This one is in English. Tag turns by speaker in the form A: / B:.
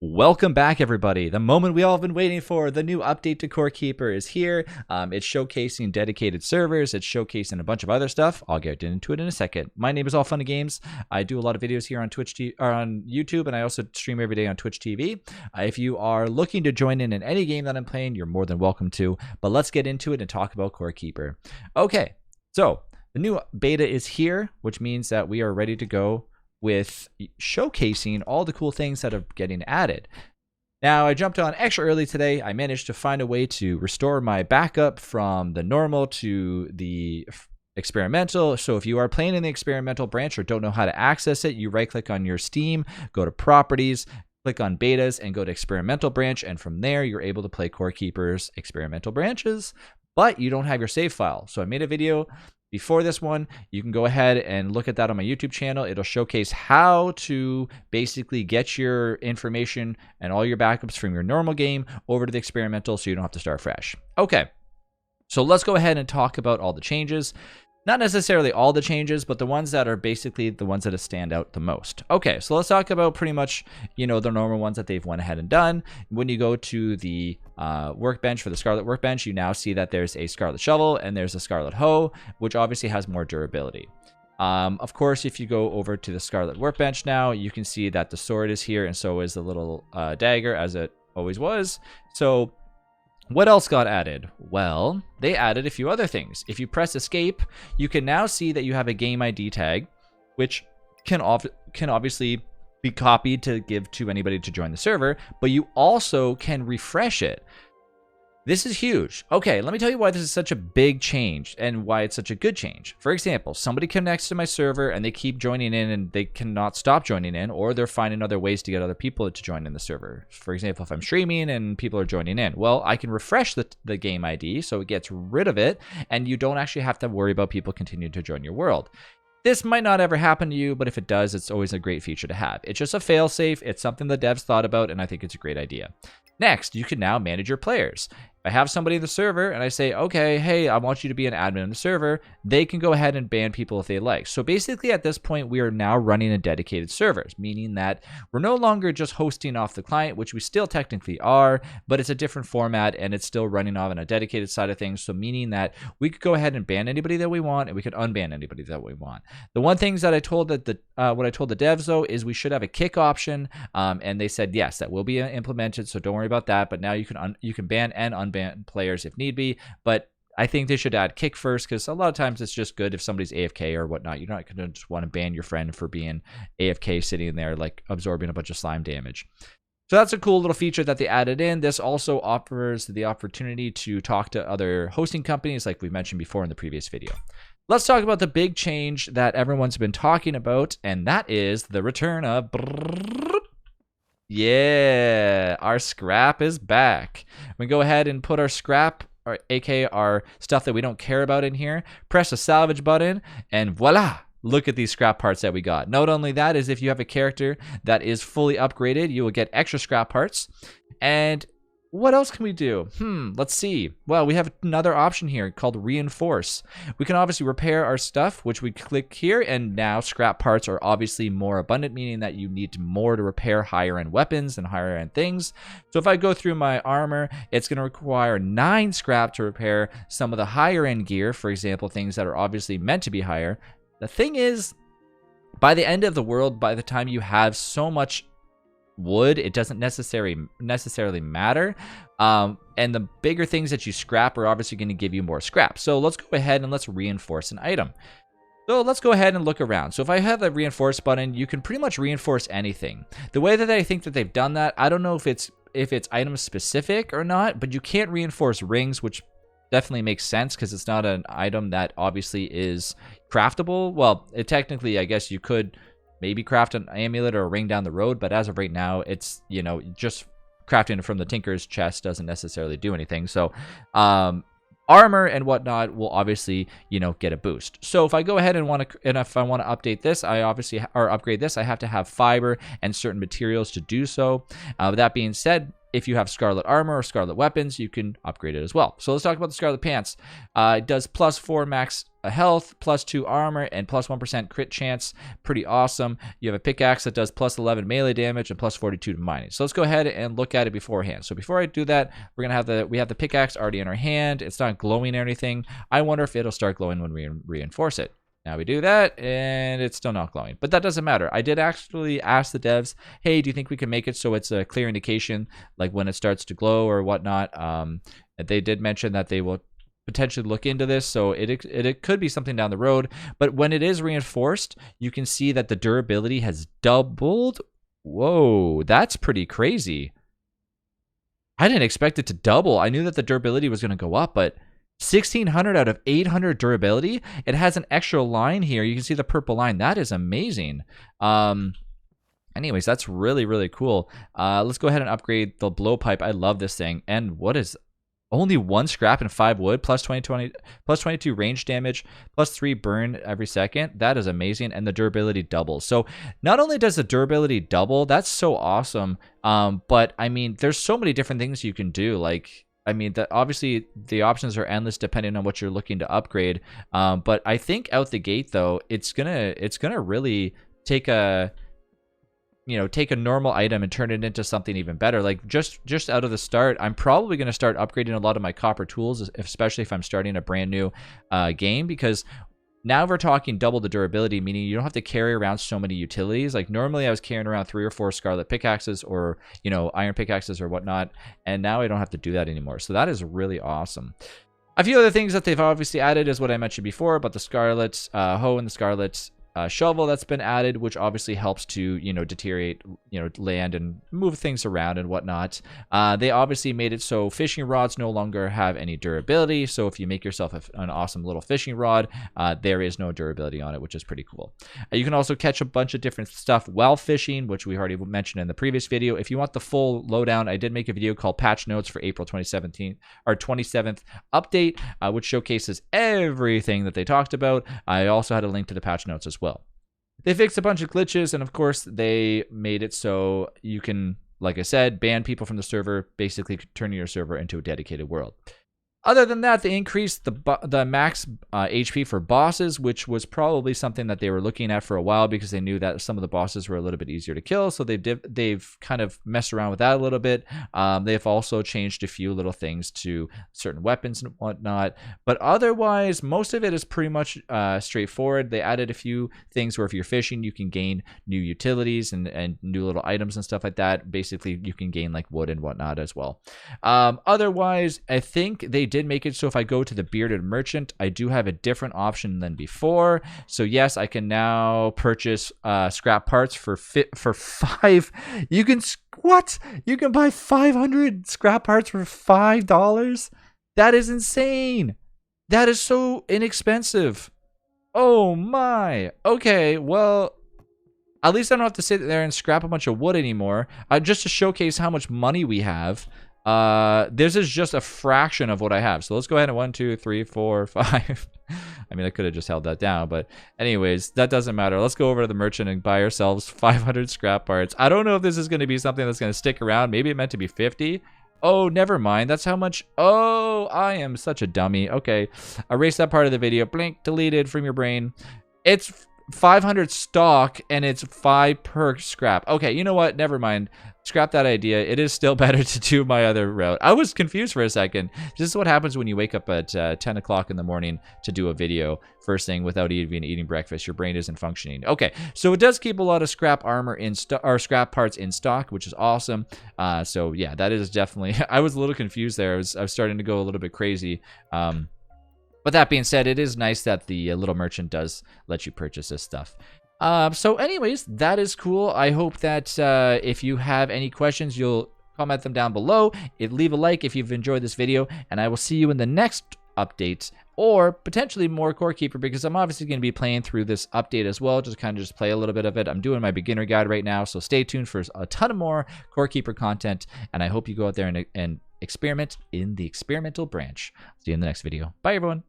A: Welcome back, everybody. The moment we all have been waiting for, the new update to Core Keeper is here. It's showcasing dedicated servers. It's showcasing a bunch of other stuff. I'll get into it in a second. My name is All Funny Games. I do a lot of videos here on on YouTube, and I also stream every day on Twitch TV. If you are looking to join in any game that I'm playing, you're more than welcome to. But let's get into it and talk about Core Keeper. Okay, so the new beta is here, which means that we are ready to go with showcasing all the cool things that are getting added. Now, I jumped on extra early today. I managed to find a way to restore my backup from the normal to the experimental. So if you are playing in the experimental branch or don't know how to access it, you right click on your Steam, go to properties, click on betas, and go to experimental branch, and from there you're able to play Core Keeper's experimental branches, but you don't have your save file. So I made a video before this one. You can go ahead and look at that on my YouTube channel. It'll showcase how to basically get your information and all your backups from your normal game over to the experimental so you don't have to start fresh. Okay, so let's go ahead and talk about all the changes. Not necessarily all the changes, but the ones that are basically the ones that stand out the most. Okay, so let's talk about pretty much, the normal ones that they've went ahead and done. When you go to the workbench for the Scarlet Workbench, you now see that there's a Scarlet Shovel and there's a Scarlet Hoe, which obviously has more durability. Of course, if you go over to the Scarlet Workbench now, you can see that the sword is here, and so is the little dagger, as it always was. So what else got added? Well, they added a few other things. If you press escape, you can now see that you have a game ID tag, which can obviously be copied to give to anybody to join the server, but you also can refresh it. This is huge. Okay, let me tell you why this is such a big change and why it's such a good change. For example, somebody connects to my server and they keep joining in and they cannot stop joining in, or they're finding other ways to get other people to join in the server. For example, if I'm streaming and people are joining in, well, I can refresh the game ID so it gets rid of it, and you don't actually have to worry about people continuing to join your world. This might not ever happen to you, but if it does, it's always a great feature to have. It's just a fail-safe. It's something the devs thought about, and I think it's a great idea. Next, you can now manage your players. If I have somebody in the server and I say, okay, hey, I want you to be an admin in the server, they can go ahead and ban people if they like. So basically at this point, we are now running a dedicated server, meaning that we're no longer just hosting off the client, which we still technically are, but it's a different format and it's still running off on a dedicated side of things. So meaning that we could go ahead and ban anybody that we want, and we could unban anybody that we want. The one things that I told what I told the devs though is we should have a kick option, and they said yes, that will be implemented. So don't worry about that. But now you can ban and unban players if need be, but I think they should add kick first, because a lot of times it's just good if somebody's AFK or whatnot. You're not going to just want to ban your friend for being AFK sitting there like absorbing a bunch of slime damage. So that's a cool little feature that they added in. This also offers the opportunity to talk to other hosting companies like we mentioned before in the previous video. Let's talk about the big change that everyone's been talking about, and that is the return of our scrap is back. We go ahead and put our scrap, or aka our stuff that we don't care about, in here. Press the salvage button, and voila! Look at these scrap parts that we got. Not only that, is if you have a character that is fully upgraded, you will get extra scrap parts. And what else can we do? Let's see. Well, we have another option here called reinforce. We can obviously repair our stuff, which we click here, and now scrap parts are obviously more abundant, meaning that you need more to repair higher end weapons and higher end things. So if I go through my armor, it's going to require 9 scrap to repair some of the higher end gear, for example, things that are obviously meant to be higher. The thing is, by the end of the world, by the time you have so much wood, it doesn't necessarily matter, and the bigger things that you scrap are obviously going to give you more scrap. So let's go ahead and let's reinforce an item. So let's go ahead and look around. So if I have the reinforce button, you can pretty much reinforce anything. The way that I think that they've done that, I don't know if it's item specific or not, but you can't reinforce rings, which definitely makes sense because it's not an item that obviously is craftable. Well, it technically, I guess you could maybe craft an amulet or a ring down the road, but as of right now, it's, just crafting it from the tinker's chest doesn't necessarily do anything. So armor and whatnot will obviously, get a boost. So if I go ahead and if I want to update this, upgrade this, I have to have fiber and certain materials to do so. With that being said, if you have Scarlet Armor or Scarlet Weapons, you can upgrade it as well. So let's talk about the Scarlet Pants. It does +4 max health, +2 armor, and +1% crit chance. Pretty awesome. You have a pickaxe that does +11 melee damage and +42 to mining. So let's go ahead and look at it beforehand. So before I do that, we have the pickaxe already in our hand. It's not glowing or anything. I wonder if it'll start glowing when we reinforce it. Now we do that, and it's still not glowing. But that doesn't matter. I did actually ask the devs, hey, do you think we can make it so it's a clear indication, like when it starts to glow or whatnot? They did mention that they will potentially look into this, so it could be something down the road. But when it is reinforced, you can see that the durability has doubled. Whoa, that's pretty crazy. I didn't expect it to double. I knew that the durability was going to go up, but 1600 out of 800 durability. It has an extra line here. You can see the purple line. That is amazing. Anyways, that's really, really cool. Let's go ahead and upgrade the blowpipe. I love this thing. And what is only 1 scrap and 5 wood, plus 22 range damage, +3 burn every second. That is amazing. And the durability doubles. So not only does the durability double, that's so awesome. But I mean, there's so many different things you can do. Like, I mean, obviously the options are endless depending on what you're looking to upgrade. But I think out the gate though, it's gonna really take a normal item and turn it into something even better. Like just out of the start, I'm probably gonna start upgrading a lot of my copper tools, especially if I'm starting a brand new game, because now we're talking double the durability, meaning you don't have to carry around so many utilities. Like normally I was carrying around 3 or 4 scarlet pickaxes or, iron pickaxes or whatnot. And now I don't have to do that anymore. So that is really awesome. A few other things that they've obviously added is what I mentioned before about the scarlet hoe and the scarlet shovel that's been added, which obviously helps to deteriorate land and move things around and whatnot. They obviously made it so fishing rods no longer have any durability, so if you make yourself an awesome little fishing rod, there is no durability on it, which is pretty cool. You can also catch a bunch of different stuff while fishing, which we already mentioned in the previous video. If you want the full lowdown, I did make a video called Patch Notes for April 2017 or 27th update, which showcases everything that they talked about. I also had a link to the patch notes as well. They fixed a bunch of glitches, and of course they made it so you can, like I said, ban people from the server, basically turning your server into a dedicated world. Other than that, they increased the max HP for bosses, which was probably something that they were looking at for a while because they knew that some of the bosses were a little bit easier to kill. So they've kind of messed around with that a little bit. They've also changed a few little things to certain weapons and whatnot. But otherwise, most of it is pretty much straightforward. They added a few things where if you're fishing, you can gain new utilities and new little items and stuff like that. Basically, you can gain like wood and whatnot as well. Otherwise, I think they did make it so if I go to the bearded merchant, I do have a different option than before. So yes, I can now purchase scrap parts for 5. You can buy 500 scrap parts for $5. That is insane. That is so inexpensive. Oh my. Okay, well, at least I don't have to sit there and scrap a bunch of wood anymore. Just to showcase how much money we have. This is just a fraction of what I have. So let's go ahead and 1, 2, 3, 4, 5. I mean, I could have just held that down, but anyways, that doesn't matter. Let's go over to the merchant and buy ourselves 500 scrap parts. I don't know if this is going to be something that's going to stick around. Maybe it meant to be 50. Oh, never mind. That's how much. Oh, I am such a dummy. Okay. Erase that part of the video. Blink, deleted from your brain. It's 500 stock and it's 5 per scrap. Okay, you know what? Never mind. Scrap that idea. It is still better to do my other route. I was confused for a second. This is what happens when you wake up at 10 o'clock in the morning to do a video first thing without even eating breakfast. Your brain isn't functioning. Okay, so it does keep a lot of scrap armor in stock, or scrap parts in stock, which is awesome. So yeah, that is definitely. I was a little confused there. I was starting to go a little bit crazy. But that being said, it is nice that the little merchant does let you purchase this stuff. So anyways, that is cool. I hope that if you have any questions, you'll comment them down below. Leave a like if you've enjoyed this video, and I will see you in the next update, or potentially more Core Keeper, because I'm obviously going to be playing through this update as well, just kind of play a little bit of it. I'm doing my beginner guide right now, so stay tuned for a ton of more Core Keeper content, and I hope you go out there and experiment in the experimental branch. See you in the next video. Bye, everyone.